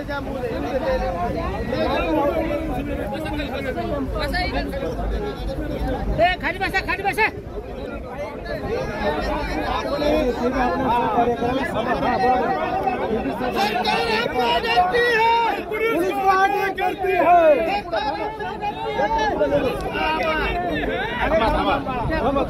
खाली बसा, खाली बसा।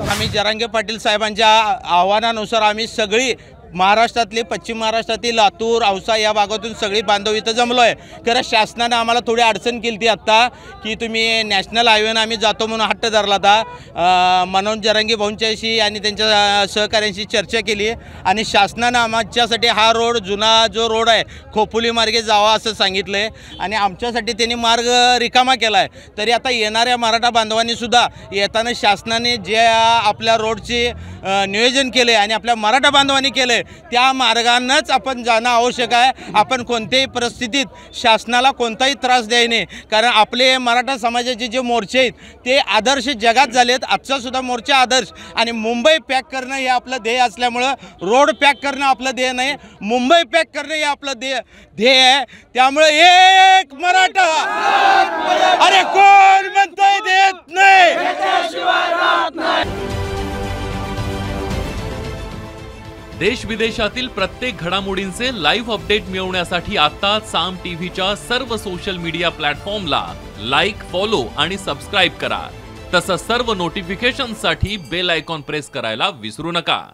आम्ही जरांगे पाटील साहेबांच्या आव्हानानुसार आम्ही सगळी महाराष्ट्रातली, पश्चिम महाराष्ट्रातील लातूर, औसा या भागातून सगळी बांधव इथं जमलो आहे। खरं शासनानं आम्हाला थोडी अडचण केली ती आत्ता की तुम्ही नॅशनल हायवेनं आम्ही जातो म्हणून हट्ट धरला होता। मनोज जरांगे भाऊंच्याशी आणि त्यांच्या सहकाऱ्यांशी चर्चा केली आणि शासनानं आमच्यासाठी हा रोड, जुना जो रोड आहे खोपोली मार्गे जावा असं सांगितलं आहे आणि आमच्यासाठी त्यांनी मार्ग रिकामा केला आहे। तरी आता येणाऱ्या मराठा बांधवांनीसुद्धा येताना शासनाने जे आपल्या रोडचे नियोजन केले आणि आपल्या मराठा बांधवांनी केले त्या मार्गानेच आपण जाणं आवश्यक आहे। आपण कोणत्याही परिस्थितीत शासनाला कोणताही त्रास द्यायचा नाही, कारण आपले मराठा समाजाचे जे मोर्चे आहेत ते आदर्श जगात झालेत। आजचा सुद्धा मोर्चा आदर्श आणि मुंबई पॅक करणं हे आपलं ध्येय असल्यामुळं रोड पॅक करणं आपलं ध्येय नाही, मुंबई पॅक करणं हे आपलं ध्येय आहे। त्यामुळे एक मराठा, अरे कोण म्हणतोय देत नाही। देश विदेशातील प्रत्येक घडामोडींचे लाईव्ह अपडेट मिळवण्यासाठी आता साम टीव्हीच्या सर्व सोशल मीडिया प्लॅटफॉर्मला लाईक, फॉलो आणि सबस्क्राईब करा। तसंच सर्व नोटिफिकेशनसाठी बेल आयकॉन प्रेस करायला विसरू नका।